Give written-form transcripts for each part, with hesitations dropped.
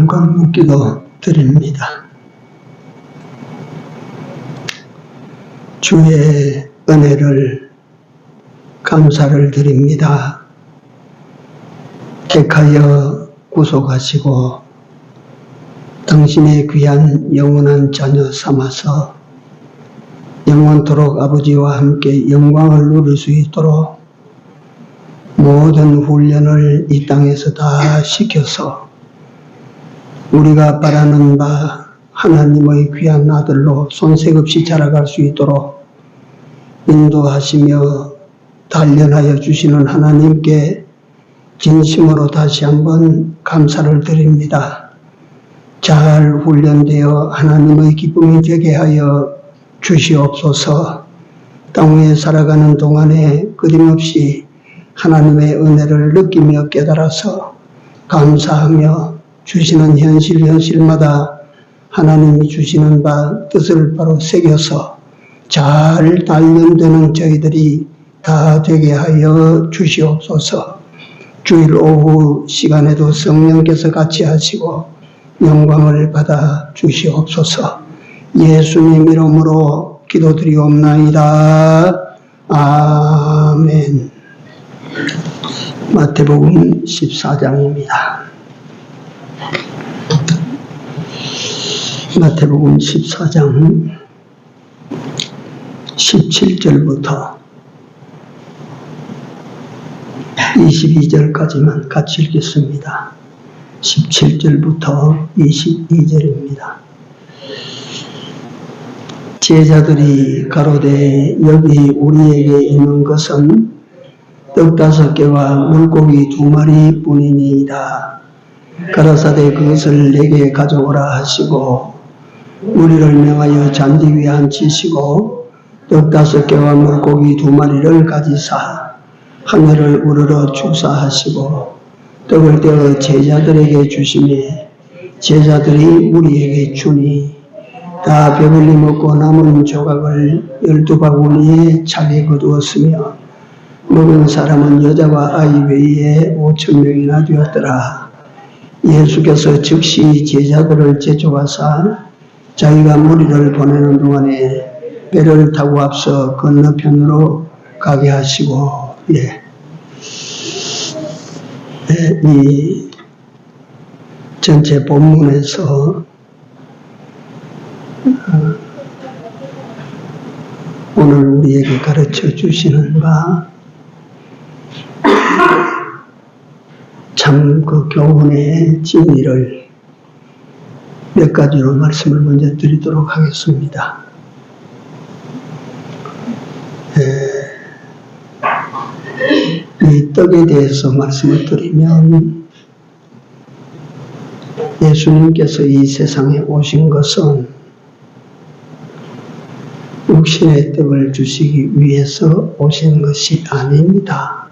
잠깐 묻기도 드립니다. 주의 은혜를 감사를 드립니다. 택하여 구속하시고 당신의 귀한 영원한 자녀 삼아서 영원토록 아버지와 함께 영광을 누릴 수 있도록 모든 훈련을 이 땅에서 다 시켜서 우리가 바라는 바 하나님의 귀한 아들로 손색 없이 자라갈 수 있도록 인도하시며 단련하여 주시는 하나님께 진심으로 다시 한번 감사를 드립니다. 잘 훈련되어 하나님의 기쁨이 되게 하여 주시옵소서. 땅 위에 살아가는 동안에 끊임없이 하나님의 은혜를 느끼며 깨달아서 감사하며 주시는 현실마다 하나님이 주시는 바 뜻을 바로 새겨서 잘 단련되는 저희들이 다 되게 하여 주시옵소서. 주일 오후 시간에도 성령께서 같이 하시고 영광을 받아 주시옵소서. 예수님 이름으로 기도드리옵나이다. 아멘. 마태복음 14장입니다. 마태복음 14장 17절부터 22절까지만 같이 읽겠습니다. 17절부터 22절입니다. 제자들이 가로되 여기 우리에게 있는 것은 떡 5개와 물고기 2마리 뿐이니이다. 가라사대 그것을 내게 가져오라 하시고 우리를 명하여 잔디 위에 앉히시고 떡 5개와 물고기 2마리를 가지사 하늘을 우러러 축사하시고 떡을 떼어 제자들에게 주시매 제자들이 우리에게 주니 다 배불리 먹고 남은 조각을 12바구니에 차게 거두었으며 먹은 사람은 여자와 아이 외에 5,000명이나 되었더라. 예수께서 즉시 제자들을 제쳐가사 자기가 무리를 보내는 동안에 배를 타고 앞서 건너편으로 가게 하시고 이 전체 본문에서 오늘 우리에게 가르쳐 주시는 바 참 그 교훈의 진리를 몇 가지로 말씀을 먼저 드리도록 하겠습니다. 이 떡에 대해서 말씀을 드리면 예수님께서 이 세상에 오신 것은 육신의 떡을 주시기 위해서 오신 것이 아닙니다.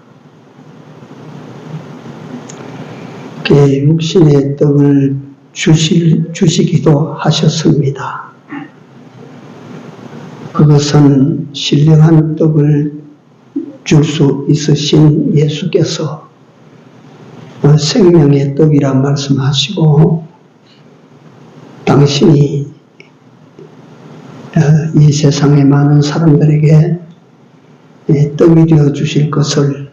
육신의 떡을 주시기도 하셨습니다. 그것은 신령한 떡을 줄 수 있으신 예수께서 생명의 떡이라 말씀하시고 당신이 이 세상의 많은 사람들에게 떡이 되어 주실 것을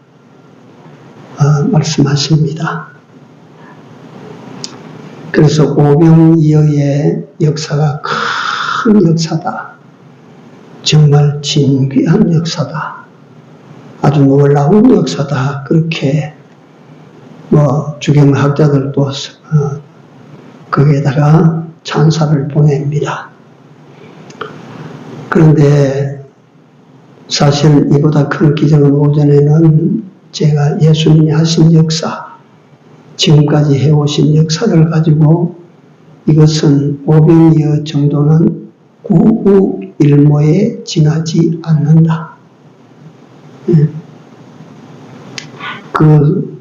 말씀하십니다. 그래서 오병이어의 역사가 큰 역사다. 정말 진귀한 역사다. 아주 놀라운 역사다. 그렇게 주경학자들도 거기에다가 찬사를 보냅니다. 그런데 사실 이보다 큰 기적은 오전에는 제가 예수님이 하신 역사, 지금까지 해오신 역사를 가지고 이것은 오병이어 정도는 구우일모에 지나지 않는다. 그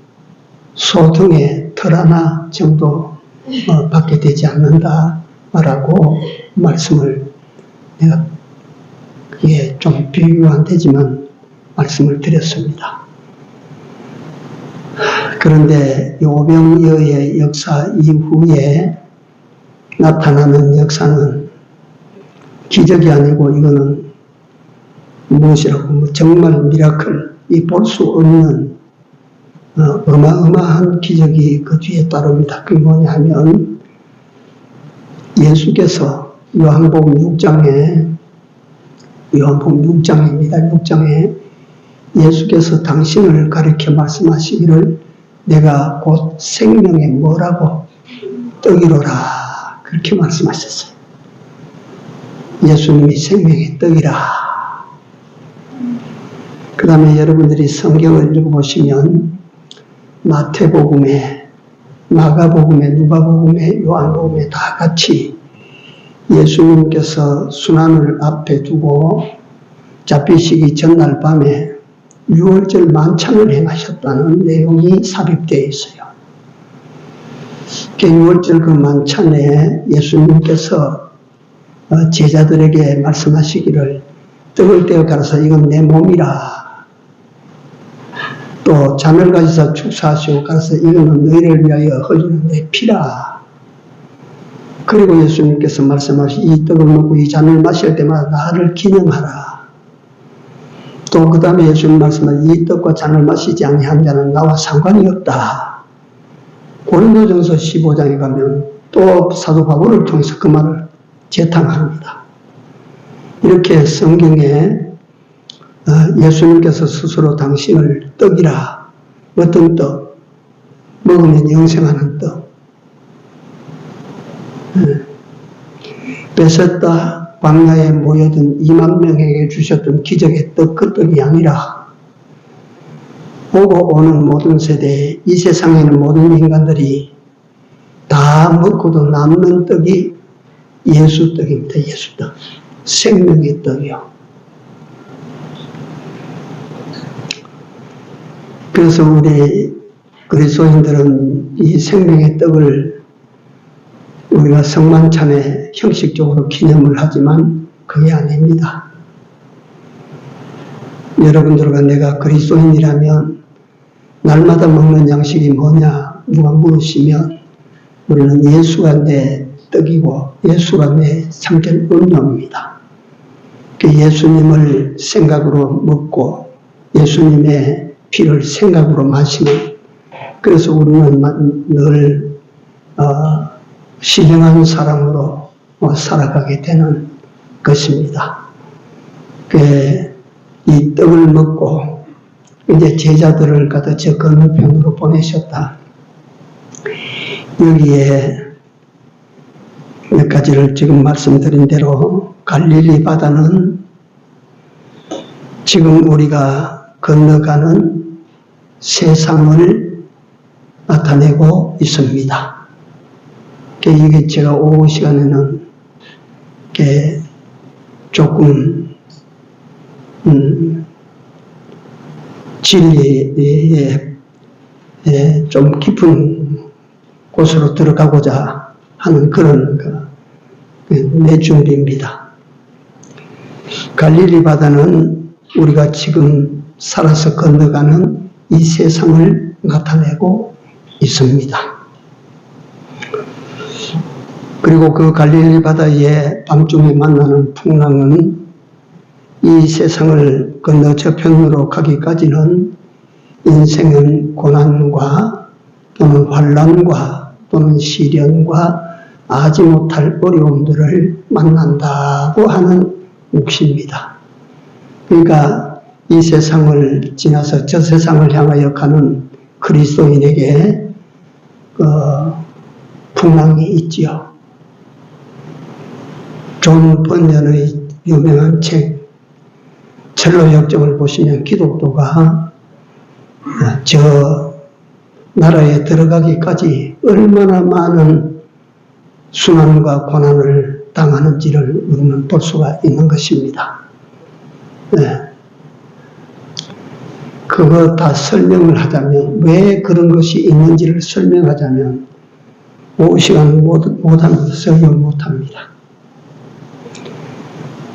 소등의 털 하나 정도 받게 되지 않는다라고 말씀을 내가 좀 비유 안 되지만 말씀을 드렸습니다. 그런데 오병이어의 역사 이후에 나타나는 역사는 기적이 아니고 이거는 무엇이라고, 정말 미라클, 이 볼 수 없는 어마어마한 기적이 그 뒤에 따릅니다. 그게 뭐냐 하면 예수께서 요한복음 6장입니다. 6장에 예수께서 당신을 가리켜 말씀하시기를 내가 곧 생명의 뭐라고 떡이로라 그렇게 말씀하셨어요. 예수님이 생명의 떡이라. 그 다음에 여러분들이 성경을 읽어보시면 마태복음에, 마가복음에, 누가복음에, 요한복음에 다 같이 예수님께서 순환을 앞에 두고 잡히시기 전날 밤에 유월절 만찬을 행하셨다는 내용이 삽입되어 있어요. 유월절 그 만찬에 예수님께서 제자들에게 말씀하시기를 떡을 떼어 갈아서 이건 내 몸이라. 또 잔을 가지사 축사하시고 갈아서 이거는 너희를 위하여 흘리는 내 피라. 그리고 예수님께서 말씀하시 이 떡을 먹고 이 잔을 마실 때마다 나를 기념하라. 또 그 다음에 예수님 말씀하신 이 떡과 잔을 마시지 아니한 자는 나와 상관이 없다. 고린도전서 15장에 가면 또 사도 바울을 통해서 그 말을 재탕합니다. 이렇게 성경에 예수님께서 스스로 당신을 떡이라, 어떤 떡, 먹으면 영생하는 떡, 뺏었다 광야에 모여든 2만 명에게 주셨던 기적의 떡, 그 떡이 아니라 오고 오는 모든 세대에 이 세상에 있는 모든 인간들이 다 먹고도 남는 떡이 예수 떡입니다. 예수 떡. 생명의 떡이요. 그래서 우리 그리스도인들은 이 생명의 떡을 우리가 성만찬에 형식적으로 기념을 하지만 그게 아닙니다. 여러분들과 내가 그리스도인이라면 날마다 먹는 양식이 뭐냐 누가 물으시면 우리는 예수가 내 떡이고 예수가 내 참된 음료입니다. 그 예수님을 생각으로 먹고 예수님의 피를 생각으로 마시는, 그래서 우리는 늘 신령한 사람으로 살아가게 되는 것입니다. 이 떡을 먹고 이제 제자들을 갖다 저 건너편으로 보내셨다. 여기에 몇 가지를 지금 말씀드린 대로 갈릴리 바다는 지금 우리가 건너가는 세상을 나타내고 있습니다. 이게 제가 오후 시간에는 조금 진리에 좀 깊은 곳으로 들어가고자 하는 그런 내 준비입니다. 갈릴리 바다는 우리가 지금 살아서 건너가는 이 세상을 나타내고 있습니다. 그리고 그 갈릴리 바다에 밤중에 만나는 풍랑은 이 세상을 건너 저편으로 가기까지는 인생은 고난과 또는 환난과 또는 시련과 아지 못할 어려움들을 만난다고 하는 몫입니다. 그러니까 이 세상을 지나서 저 세상을 향하여 가는 그리스도인에게 풍랑이 있지요. 존 번연의 유명한 책 철로 역정을 보시면 기독교가 저 나라에 들어가기까지 얼마나 많은 순환과 고난을 당하는지를 우리는 볼 수가 있는 것입니다. 그거 다 설명을 하자면, 왜 그런 것이 있는지를 설명하자면 5시간 못합니다. 설명 못합니다.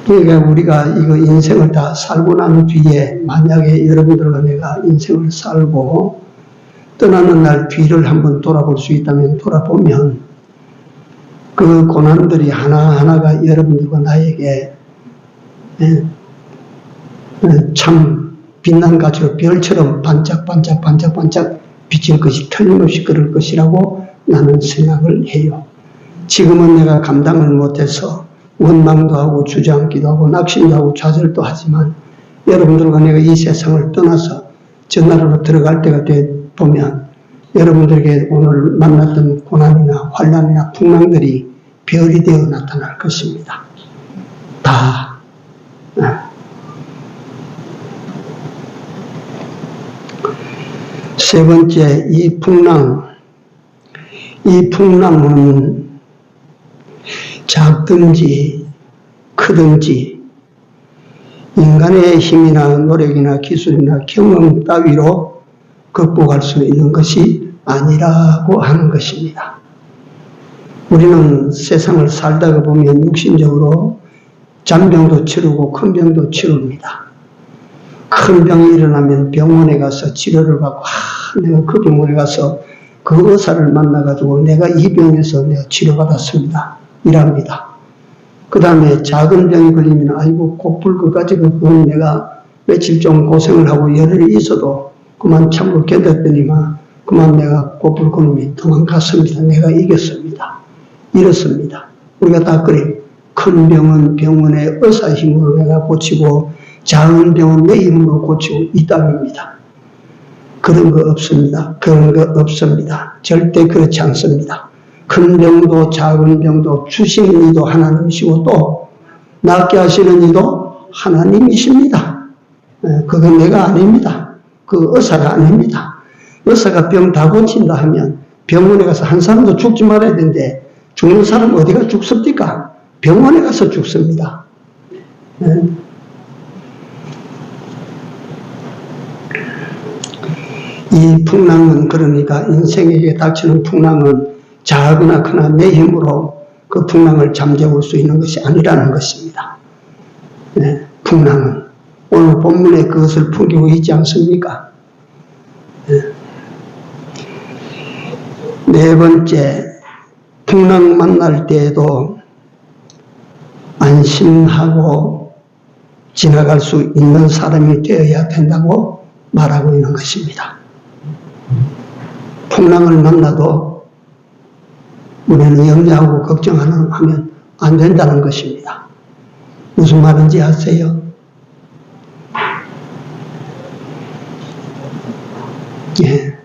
그러니까 우리가 이거 인생을 다 살고 난 뒤에 만약에 여러분들과 내가 인생을 살고 떠나는 날 뒤를 한번 돌아볼 수 있다면 돌아보면 그 고난들이 하나하나가 여러분들과 나에게 참 빛난 가지로 별처럼 반짝반짝 비칠 것이 틀림없이 그럴 것이라고 나는 생각을 해요. 지금은 내가 감당을 못해서 원망도 하고 주저앉기도 하고 낙심도 하고 좌절도 하지만 여러분들과 내가 이 세상을 떠나서 저 나라로 들어갈 때가 보면 여러분들에게 오늘 만났던 고난이나 환난이나 풍랑들이 별이 되어 나타날 것입니다. 다. 세 번째, 이 풍랑은 작든지 크든지 인간의 힘이나 노력이나 기술이나 경험 따위로 극복할 수 있는 것이 아니라고 하는 것입니다. 우리는 세상을 살다가 보면 육신적으로 잔병도 치르고 큰 병도 치릅니다. 큰 병이 일어나면 병원에 가서 치료를 받고 내가 그 병원에 가서 그 의사를 만나가지고 내가 이 병에서 내가 치료받았습니다. 이랍니다. 그 다음에 작은 병이 걸리면 아이고 곧불 그까지고 그건 내가 며칠 좀 고생을 하고 열흘이 있어도 그만 참고 견뎠더니만 그만 내가 곧불 그놈이 도망갔습니다. 내가 이겼습니다. 이렇습니다. 우리가 다 그래요. 큰 병은 병원의 의사 힘으로 내가 고치고 작은 병은 내 힘으로 고치고 이 땅입니다. 그런 거 없습니다. 그런 거 없습니다. 절대 그렇지 않습니다. 큰 병도 작은 병도 주시는 이도 하나님이시고 또 낫게 하시는 이도 하나님이십니다. 그건 내가 아닙니다. 그 의사가 아닙니다. 의사가 병 다 고친다 하면 병원에 가서 한 사람도 죽지 말아야 되는데 죽는 사람 어디가 죽습니까? 병원에 가서 죽습니다. 이 풍랑은 그러니까 인생에게 닥치는 풍랑은 작으나 크나 내 힘으로 그 풍랑을 잠재울 수 있는 것이 아니라는 것입니다. 풍랑은 오늘 본문에 그것을 풍기고 있지 않습니까? 네 번째, 풍랑 만날 때에도 안심하고 지나갈 수 있는 사람이 되어야 된다고 말하고 있는 것입니다. 풍랑을 만나도 우리는 염려하고 걱정하면 안 된다는 것입니다. 무슨 말인지 아세요? 예.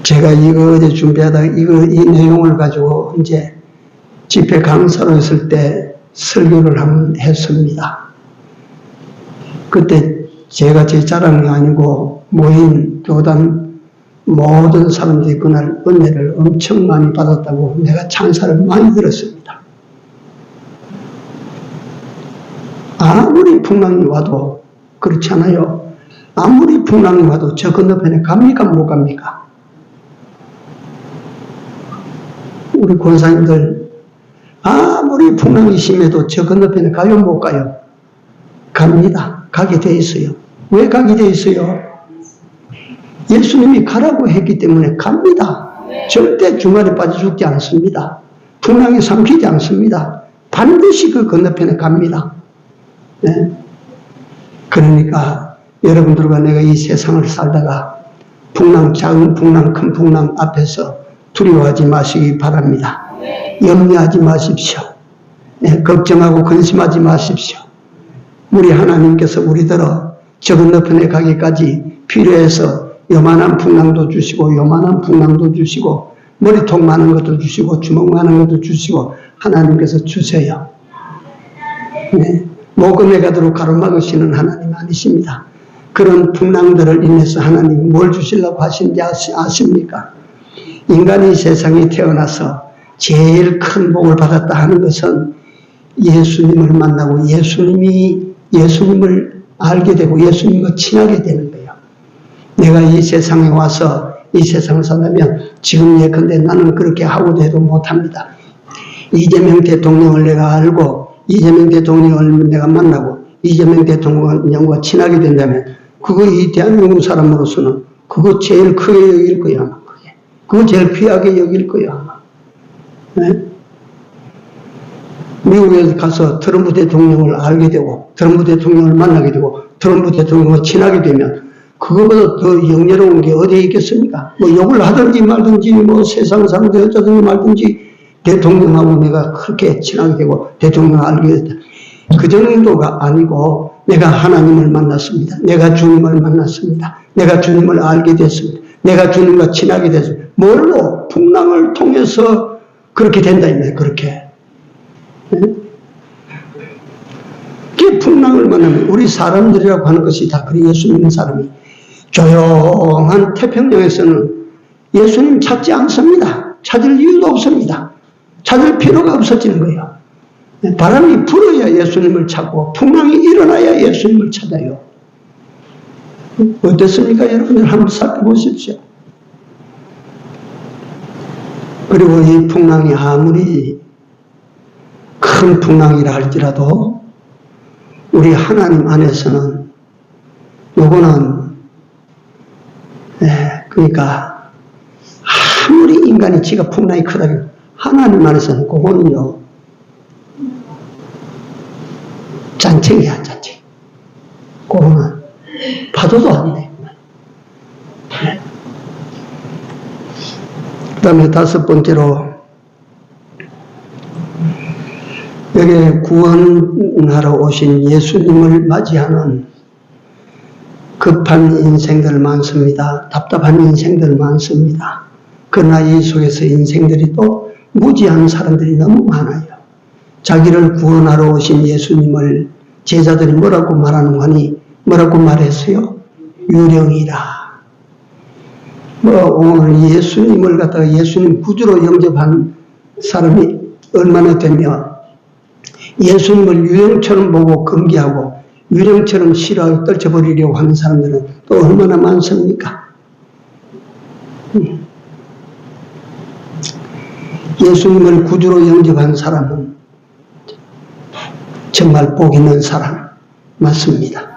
제가 이거 어제 준비하다가 이 내용을 가지고 이제 집회 강사로 있을 때 설교를 한번 했습니다. 그때 제가 제 자랑이 아니고 모인 교단 모든 사람들이 그날 은혜를 엄청 많이 받았다고 내가 찬사를 많이 들었습니다. 아무리 풍랑이 와도 그렇지 않아요. 아무리 풍랑이 와도 저 건너편에 갑니까 못 갑니까? 우리 권사님들 아무리 풍랑이 심해도 저 건너편에 가요 못 가요? 갑니다. 가게 돼 있어요. 왜 가게 돼 있어요? 예수님이 가라고 했기 때문에 갑니다. 절대 중간에 빠져 죽지 않습니다. 풍랑에 삼키지 않습니다. 반드시 그 건너편에 갑니다. 네? 그러니까 여러분들과 내가 이 세상을 살다가 풍랑, 작은 풍랑, 큰 풍랑 앞에서 두려워하지 마시기 바랍니다. 염려하지 마십시오. 네? 걱정하고 근심하지 마십시오. 우리 하나님께서 우리들어 저 건너편에 가기까지 필요해서 요만한 풍랑도 주시고 요만한 풍랑도 주시고 머리통 많은 것도 주시고 주먹 많은 것도 주시고 하나님께서 주세요. 네. 모금에 가도록 가로막으시는 하나님 아니십니다. 그런 풍랑들을 인해서 하나님 뭘 주시려고 하시는지 아십니까? 인간이 세상에 태어나서 제일 큰 복을 받았다 하는 것은 예수님을 만나고 예수님을 알게 되고 예수님과 친하게 되는 거예요. 내가 이 세상에 와서 이 세상을 산다면 지금 예컨대 나는 그렇게 하고도 해도 못합니다. 이재명 대통령을 내가 알고 이재명 대통령을 내가 만나고 이재명 대통령과 친하게 된다면 그거 이 대한민국 사람으로서는 그거 제일 크게 여길 거야, 아마. 그거 제일 귀하게 여길 거야, 아마. 네? 미국에 가서 트럼프 대통령을 알게 되고, 트럼프 대통령을 만나게 되고, 트럼프 대통령과 친하게 되면, 그거보다 더 영예로운 게 어디에 있겠습니까? 뭐 욕을 하든지 말든지, 뭐 세상 사람들 어쩌든지 말든지, 대통령하고 내가 그렇게 친하게 되고, 대통령을 알게 됐다. 그 정도가 아니고, 내가 하나님을 만났습니다. 내가 주님을 만났습니다. 내가 주님을 알게 됐습니다. 내가 주님과 친하게 됐습니다. 뭘로? 풍랑을 통해서 그렇게 된다, 이거예요, 그렇게. 그 풍랑을 만나면 우리 사람들이라고 하는 것이 다 그래. 예수 믿는 사람이 조용한 태평양에서는 예수님 찾지 않습니다. 찾을 이유도 없습니다. 찾을 필요가 없어지는 거예요. 바람이 불어야 예수님을 찾고 풍랑이 일어나야 예수님을 찾아요. 어떻습니까? 여러분들 한번 살펴보십시오. 그리고 이 풍랑이 아무리 큰 풍랑이라 할지라도 우리 하나님 안에서는 요거는 그러니까 아무리 인간이 지가 풍랑이 크다고 하나님 안에서는 그거는요 잔챙이야, 잔챙이. 그거는 파도도 아니네. 그 다음에 다섯 번째로 여기에 구원하러 오신 예수님을 맞이하는 급한 인생들 많습니다. 답답한 인생들 많습니다. 그러나 이 속에서 인생들이 또 무지한 사람들이 너무 많아요. 자기를 구원하러 오신 예수님을 제자들이 뭐라고 말하는 거니? 뭐라고 말했어요? 유령이라. 오늘 예수님을 갖다가 예수님 구주로 영접한 사람이 얼마나 되면 예수님을 유령처럼 보고 금기하고 유령처럼 싫어하고 떨쳐버리려고 하는 사람들은 또 얼마나 많습니까? 예수님을 구주로 영접한 사람은 정말 복 있는 사람 맞습니다.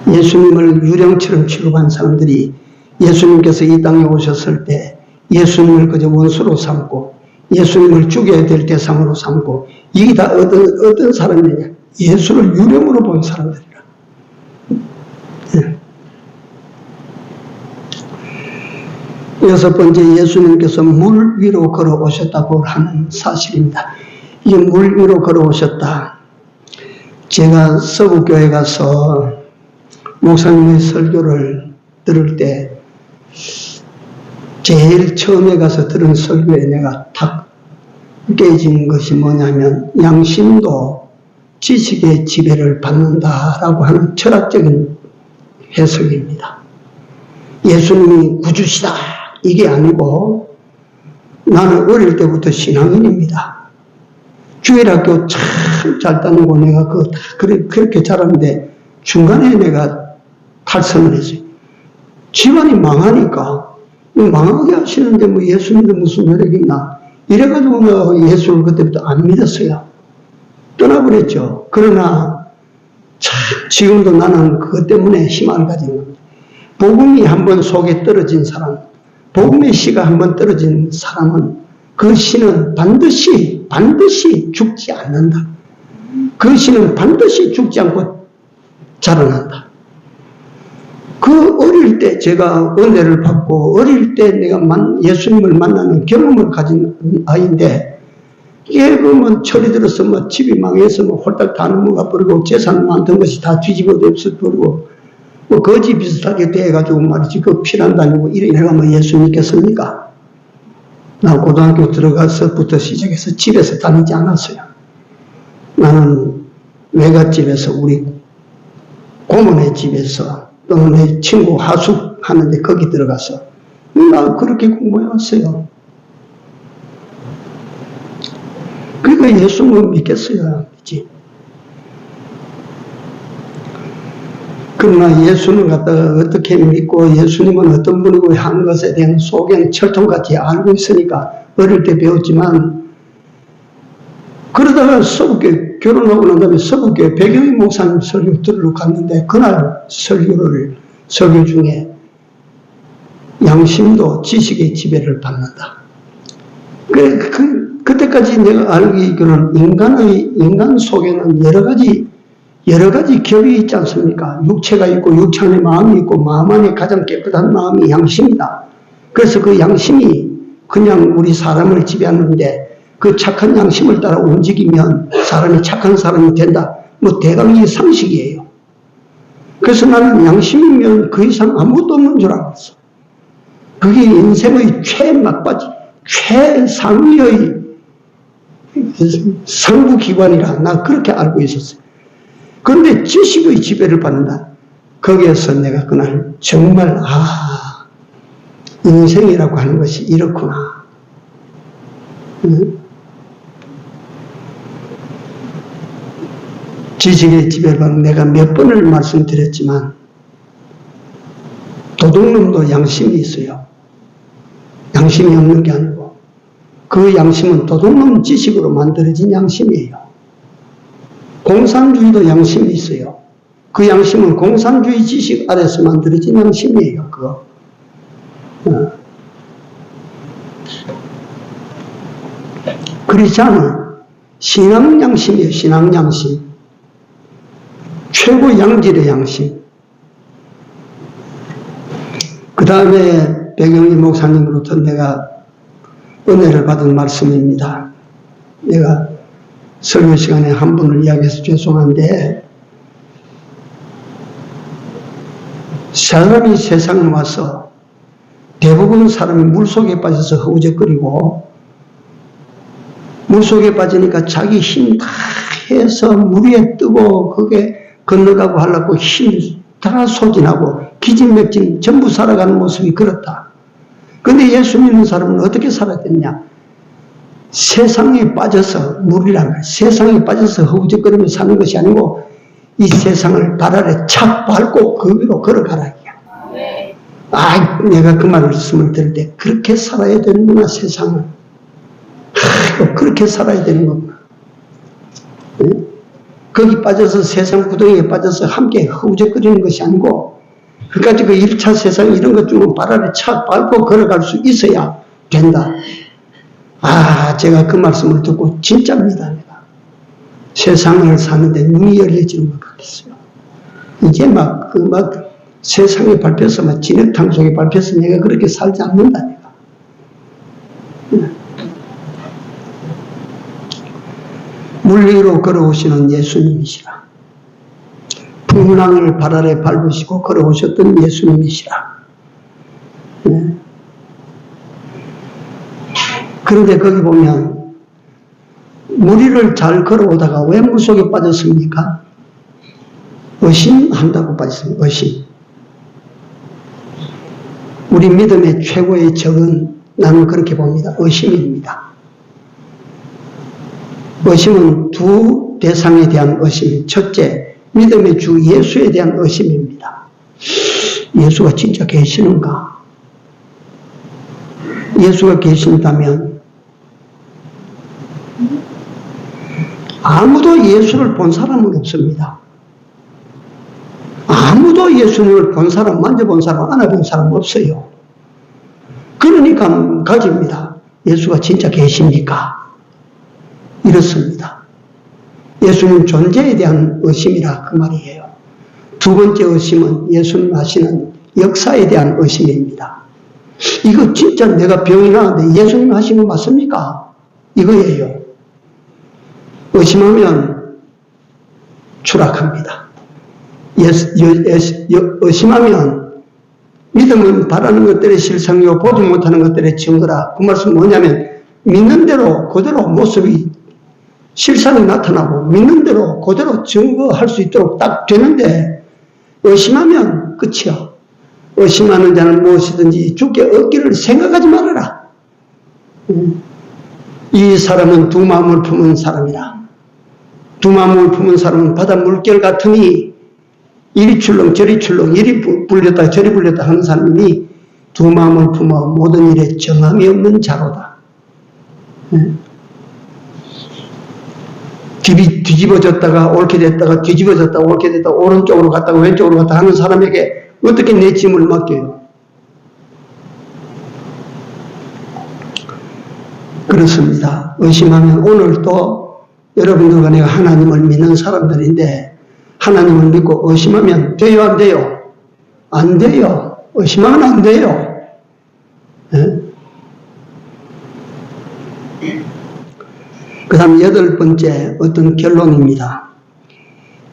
예수님을 유령처럼 취급한 사람들이 예수님께서 이 땅에 오셨을 때 예수님을 그저 원수로 삼고 예수님을 죽여야 될 대상으로 삼고 이게 다 어떤 사람이냐? 예수를 유령으로 본 사람들이라. 여섯 번째, 예수님께서 물 위로 걸어오셨다고 하는 사실입니다. 이 물 위로 걸어오셨다. 제가 서구교회 가서 목사님의 설교를 들을 때 제일 처음에 가서 들은 설교에 내가 탁 깨진 것이 뭐냐면 양심도 지식의 지배를 받는다라고 하는 철학적인 해석입니다. 예수님이 구주시다 이게 아니고 나는 어릴 때부터 신앙인입니다. 주일학교 참 잘 다니고 내가 그렇게 자랐는데 중간에 내가 탈선을 했어요. 집안이 망하니까 망하게 하시는데 뭐 예수님도 무슨 매력이 있나 이래가지고 내가 예수를 그때부터 안 믿었어요. 떠나버렸죠. 그러나 참 지금도 나는 그것 때문에 희망을 가진 겁니다. 복음이 한번 속에 떨어진 사람, 복음의 씨가 한번 떨어진 사람은 그 씨는 반드시 죽지 않는다. 그 씨는 반드시 죽지 않고 자라난다. 그 어릴 때 제가 은혜를 받고 어릴 때 내가 예수님을 만나는 경험을 가진 아이인데 이게 그러면 철이 들어서 뭐 집이 망해서 뭐 홀딱 다 넘어가 버리고 재산 많던 것이 다 뒤집어 엎어 버리고 뭐 거지 비슷하게 돼가지고 말이지 그 피난 다니고 이래가 뭐 예수 믿겠습니까? 나 고등학교 들어가서부터 시작해서 집에서 다니지 않았어요. 나는 외갓집에서 우리 고모네 집에서 또는 내 친구 하숙하는데 거기 들어가서 나 그렇게 공부해 왔어요. 그러니까 예수님을 믿겠어요. 그렇지? 그러나 예수님을 갖다가 어떻게 믿고 예수님은 어떤 분이고 하는 것에 대한 소견 철통같이 알고 있으니까 어릴 때 배웠지만 그러다가 서북교회 결혼하고 난 다음에 서북교회 백영희 목사님 설교 들으러 갔는데 그날 설교를 설교 중에 양심도 지식의 지배를 받는다. 그때까지 내가 알기로는 인간 속에는 여러 가지 결이 있지 않습니까? 육체가 있고, 육체 안에 마음이 있고, 마음 안에 가장 깨끗한 마음이 양심이다. 그래서 그 양심이 그냥 우리 사람을 지배하는데, 그 착한 양심을 따라 움직이면 사람이 착한 사람이 된다. 뭐 대강의 상식이에요. 그래서 나는 양심이면 그 이상 아무것도 없는 줄 알았어. 그게 인생의 최막바지, 최상위의 상부기관이라 나 그렇게 알고 있었어요. 그런데 지식의 지배를 받는다. 거기에서 내가 그날 정말 인생이라고 하는 것이 이렇구나. 지식의 지배를 받는 내가 몇 번을 말씀드렸지만 도둑놈도 양심이 있어요. 양심이 없는 게 아니고 그 양심은 도둑놈 지식으로 만들어진 양심이에요. 공산주의도 양심이 있어요. 그 양심은 공산주의 지식 아래서 만들어진 양심이에요. 그거. 크리스찬은 신앙 양심이에요. 신앙 양심. 최고 양질의 양심. 그 다음에 백영희 목사님으로부터 내가 은혜를 받은 말씀입니다. 내가 설교 시간에 한 분을 이야기해서 죄송한데, 사람이 세상에 와서 대부분 사람이 물속에 빠져서 허우적거리고, 물속에 빠지니까 자기 힘 다 해서 물 위에 뜨고 그게 건너가고 하려고 힘 다 소진하고 기진맥진 전부 살아가는 모습이 그렇다. 그런데 예수 믿는 사람은 어떻게 살아야 되느냐? 세상에 빠져서, 물이란 말, 세상에 빠져서 허우적거리며 사는 것이 아니고 이 세상을 발 아래 착 밟고 그 위로 걸어가라. 내가 그 말씀을 들을 때 그렇게 살아야 되는구나, 세상을. 그렇게 살아야 되는 거구나. 거기 빠져서 세상 구덩이에 빠져서 함께 허우적거리는 것이 아니고 그까지 그 1차 세상 이런 것 중에 발 아래 착 밟고 걸어갈 수 있어야 된다. 제가 그 말씀을 듣고 진짜입니다. 내가 세상을 사는데 눈이 열려지는 것 같았어요. 이제 세상에 밟혀서 진흙탕 속에 밟혀서 내가 그렇게 살지 않는다. 내가. 물 위로 걸어오시는 예수님이시라. 풍랑을 발 아래 밟으시고 걸어오셨던 예수님이시라. 그런데 거기 보면 물 위를 잘 걸어오다가 왜 물속에 빠졌습니까? 의심한다고 빠졌습니다. 의심. 우리 믿음의 최고의 적은 나는 그렇게 봅니다. 의심입니다. 의심은 두 대상에 대한 의심. 첫째, 믿음의 주 예수에 대한 의심입니다. 예수가 진짜 계시는가? 예수가 계신다면 아무도 예수를 본 사람은 없습니다. 아무도 예수님을 본 사람, 만져본 사람, 안아본 사람 없어요. 그러니까 가집니다. 예수가 진짜 계십니까? 이렇습니다. 예수님 존재에 대한 의심이라 그 말이에요. 두 번째 의심은 예수님 하시는 역사에 대한 의심입니다. 이거 진짜 내가 병이 나는데 예수님 하신 거 맞습니까? 이거예요. 의심하면 추락합니다. 의심하면 믿음은 바라는 것들의 실상이요 보지 못하는 것들의 증거라. 그 말씀 뭐냐면 믿는 대로 그대로 모습이 실상이 나타나고 믿는 대로 그대로 증거할 수 있도록 딱 되는데 의심하면 끝이야. 의심하는 자는 무엇이든지 주께 얻기를 생각하지 말아라. 이 사람은 두 마음을 품은 사람이라. 두 마음을 품은 사람은 바다 물결 같으니 이리 출렁 저리 출렁 이리 불렸다 저리 불렸다 하는 사람이니 두 마음을 품어 모든 일에 정함이 없는 자로다. 뒤집어졌다가 옳게 됐다가 뒤집어졌다가 옳게 됐다가 오른쪽으로 갔다가 왼쪽으로 갔다 하는 사람에게 어떻게 내 짐을 맡겨요? 그렇습니다. 의심하면 오늘도 여러분들과 내가 하나님을 믿는 사람들인데 하나님을 믿고 의심하면 돼요, 안 돼요? 안 돼요. 의심하면 안 돼요. 그 다음 8번째 어떤 결론입니다.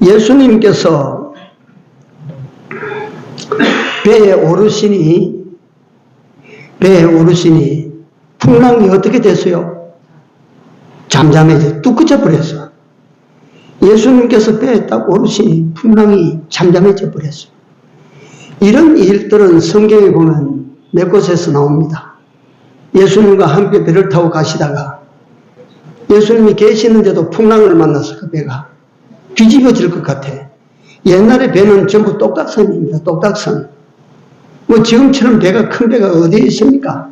예수님께서 배에 오르시니 풍랑이 어떻게 됐어요? 잠잠해져 뚝 그쳐버렸어. 예수님께서 배에 딱 오르시니 풍랑이 잠잠해져 버렸어요. 이런 일들은 성경에 보면 몇 곳에서 나옵니다. 예수님과 함께 배를 타고 가시다가 예수님이 계시는데도 풍랑을 만나서 그 배가 뒤집어질 것 같아. 옛날에 배는 전부 똑딱선입니다. 똑딱선. 뭐 지금처럼 배가 큰 배가 어디에 있습니까?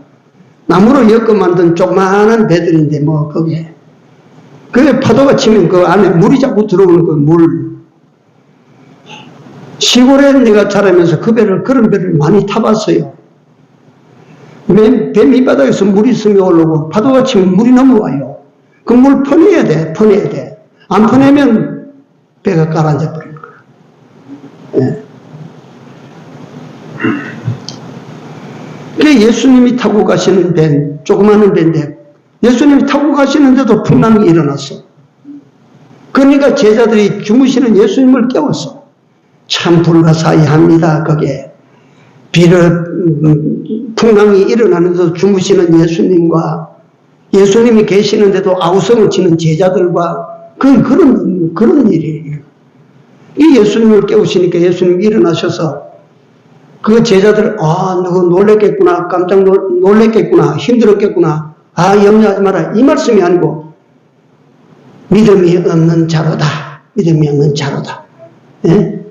나무로 엮어 만든 조그마한 배들인데 뭐 거기에 그게 파도가 치면 그 안에 물이 자꾸 들어오는 그 물. 시골에 내가 자라면서 그 배를 그런 배를 많이 타봤어요. 배 밑바닥에서 물이 스며 올라오고 파도가 치면 물이 넘어와요. 그 물 퍼내야 돼. 안 퍼내면 배가 가라앉아 버리는 거야. 예. 그게 예수님이 타고 가시는 배, 조그마한 배인데 예수님이 타고 가시는데도 풍랑이 일어났어. 그러니까 제자들이 주무시는 예수님을 깨웠어. 참 불가사의합니다. 거기에 풍랑이 일어나면서 주무시는 예수님과 예수님이 계시는데도 아우성을 치는 제자들과 그런 일이에요. 이 예수님을 깨우시니까 예수님이 일어나셔서 그 제자들, 너가 놀랬겠구나, 깜짝 놀랬겠구나, 힘들었겠구나, 염려하지 마라. 이 말씀이 아니고, 믿음이 없는 자로다. 예?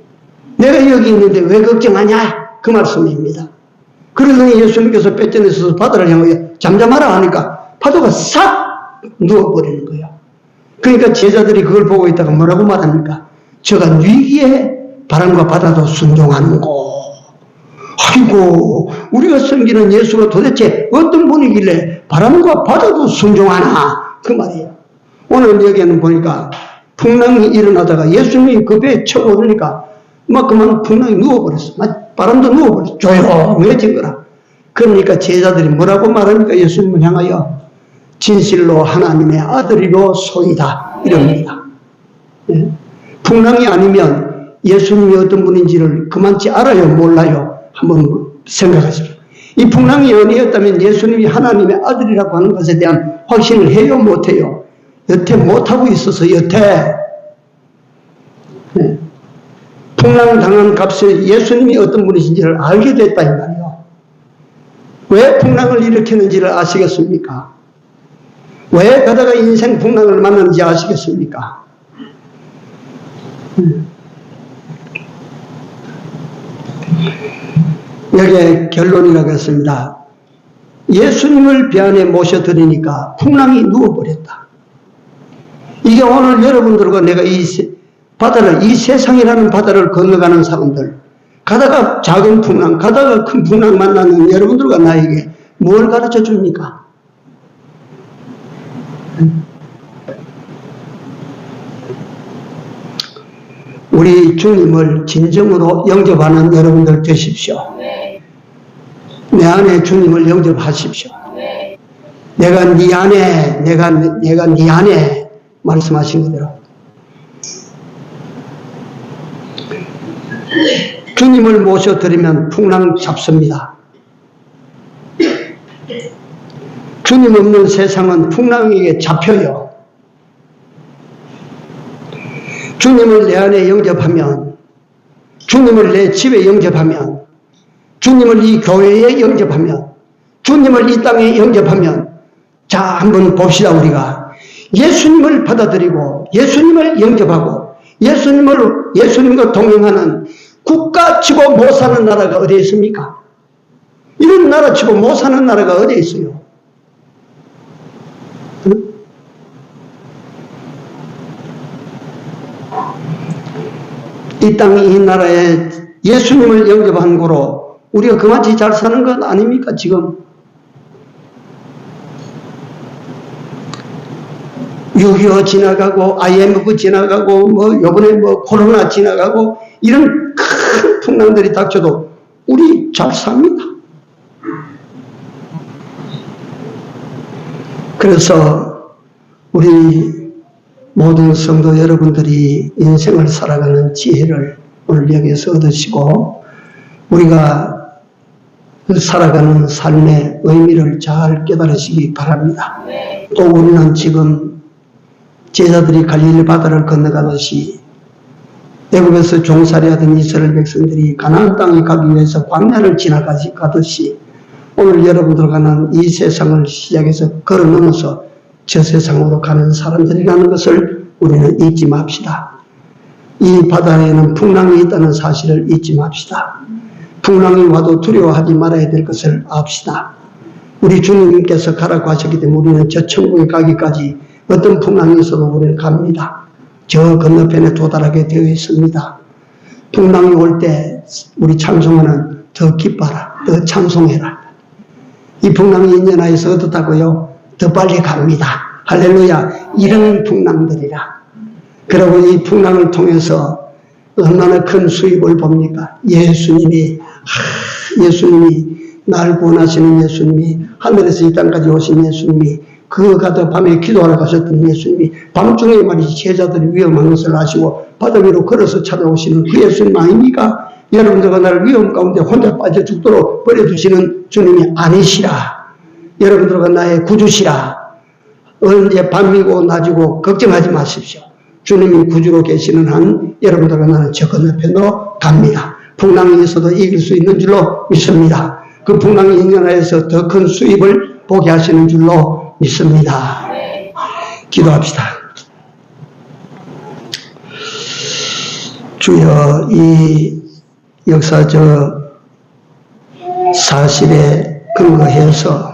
내가 여기 있는데 왜 걱정하냐? 그 말씀입니다. 그러더니 예수님께서 뱃전에서 바다를 향하여 잠잠하라 하니까 파도가 싹 누워버리는 거예요. 그러니까 제자들이 그걸 보고 있다가 뭐라고 말합니까? 저가 위기에 바람과 바다도 순종하는고. 아이고, 우리가 섬기는 예수가 도대체 어떤 분이길래 바람과 바다도 순종하나? 그 말이에요. 오늘 여기에는 보니까 풍랑이 일어나다가 예수님이 그 배에 쳐고 오르니까 막 그만 풍랑이 누워버렸어. 바람도 누워버렸어. 조용해진 거라. 그러니까 제자들이 뭐라고 말합니까? 예수님을 향하여 진실로 하나님의 아들이로 소이다. 이럽니다. 예? 풍랑이 아니면 예수님이 어떤 분인지를 그만치 알아요? 몰라요? 한번 생각하십시오. 이 풍랑이 아니었다면 예수님이 하나님의 아들이라고 하는 것에 대한 확신을 해요? 못해요? 여태 못하고 있어서 여태. 예. 풍랑 당한 값에 예수님이 어떤 분이신지를 알게 됐다 이 말이에요. 왜 풍랑을 일으키는지를 아시겠습니까? 왜 가다가 인생 풍랑을 만나는지 아시겠습니까? 여기에 결론이라고 했습니다. 예수님을 배 안에 모셔드리니까 풍랑이 누워버렸다. 이게 오늘 여러분들과 내가 이 세상이라는 바다를 건너가는 사람들, 가다가 작은 풍랑, 가다가 큰 풍랑 만나는 여러분들과 나에게 뭘 가르쳐 줍니까? 우리 주님을 진정으로 영접하는 여러분들 되십시오. 내 안에 주님을 영접하십시오. 내가 네 안에, 내가 네 안에 말씀하신 그대로. 주님을 모셔드리면 풍랑 잡습니다. 주님 없는 세상은 풍랑에게 잡혀요. 주님을 내 안에 영접하면, 주님을 내 집에 영접하면, 주님을 이 교회에 영접하면, 주님을 이 땅에 영접하면, 자, 한번 봅시다, 우리가. 예수님을 받아들이고, 예수님을 영접하고, 예수님과 동행하는 국가 치고 못 사는 나라가 어디에 있습니까? 이런 나라 치고 못 사는 나라가 어디에 있어요? 이 땅이 이 나라의 예수님을 영접한 거로 우리가 그만치 잘 사는 건 아닙니까, 지금? 6.25 지나가고, IMF 지나가고, 요번에 코로나 지나가고, 이런 큰 풍랑들이 닥쳐도 우리 잘 삽니다. 그래서 우리 모든 성도 여러분들이 인생을 살아가는 지혜를 오늘 여기에서 얻으시고, 우리가 살아가는 삶의 의미를 잘 깨달으시기 바랍니다. 또 우리는 지금 제자들이 갈릴리 바다를 건너가듯이 애굽에서 종살이하던 이스라엘 백성들이 가나안 땅에 가기 위해서 광야를 지나가듯이 오늘 여러분들 가는 이 세상을 시작해서 걸어 넘어서 저 세상으로 가는 사람들이라는 것을 우리는 잊지 맙시다. 이 바다에는 풍랑이 있다는 사실을 잊지 맙시다. 풍랑이 와도 두려워하지 말아야 될 것을 압시다. 우리 주님께서 가라고 하셨기 때문에 우리는 저 천국에 가기까지 어떤 풍랑이 있어도 우리는 갑니다. 저 건너편에 도달하게 되어 있습니다. 풍랑이 올 때 우리 찬송하는 더 기뻐라, 더 찬송해라. 이 풍랑이 인연하여서 어떻다고요? 더 빨리 갑니다. 할렐루야. 이런 풍랑들이라. 그리고 이 풍랑을 통해서 얼마나 큰 수입을 봅니까? 예수님이 날 구원하시는 예수님이, 하늘에서 이 땅까지 오신 예수님이, 가다 밤에 기도하러 가셨던 예수님이 밤중에 말이지 제자들이 위험한 것을 아시고 바다 위로 걸어서 찾아오시는 그 예수님 아닙니까? 여러분들과 나를 위험 가운데 혼자 빠져 죽도록 버려두시는 주님이 아니시라. 여러분들과 나의 구주시라. 언제 밤이고 낮이고 걱정하지 마십시오. 주님이 구주로 계시는 한 여러분들과 나는 저 건너편으로 갑니다. 풍랑이 있어도 이길 수 있는 줄로 믿습니다. 그 풍랑이 인연하여서 더 큰 수입을 보게 하시는 줄로 믿습니다. 기도합시다. 주여, 이 역사적 사실에 근거해서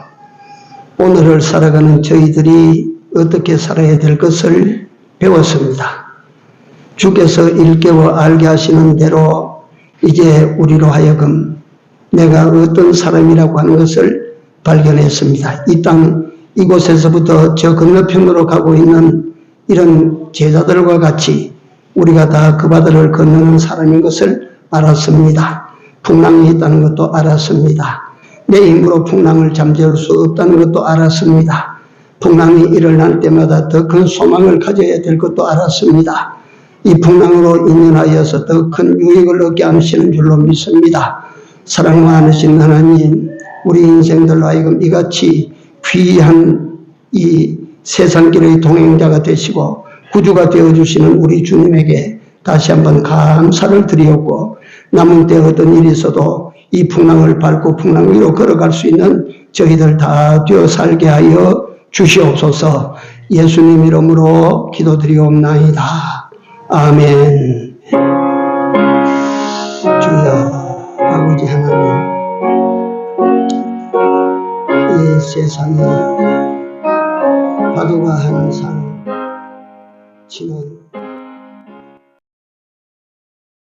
오늘을 살아가는 저희들이 어떻게 살아야 될 것을 배웠습니다. 주께서 일깨워 알게 하시는 대로 이제 우리로 하여금 내가 어떤 사람이라고 하는 것을 발견했습니다. 이 땅 이곳에서부터 저 건너편으로 가고 있는 이런 제자들과 같이 우리가 다 그 바다를 건너는 사람인 것을 알았습니다. 풍랑이 있다는 것도 알았습니다. 내 힘으로 풍랑을 잠재울 수 없다는 것도 알았습니다. 풍랑이 일어날 때마다 더 큰 소망을 가져야 될 것도 알았습니다. 이 풍랑으로 인연하여서 더 큰 유익을 얻게 하시는 줄로 믿습니다. 사랑 많으신 하나님, 우리 인생들로 하여금 이같이 귀한 이 세상길의 동행자가 되시고 구주가 되어주시는 우리 주님에게 다시 한번 감사를 드리옵고, 남은 때 어떤 일이 있어도 이 풍랑을 밟고 풍랑 위로 걸어갈 수 있는 저희들 다 되어 살게 하여 주시옵소서. 예수님 이름으로 기도드리옵나이다. 아멘. 주여, 아버지 하나님, 이 세상에 파도가 항상 치는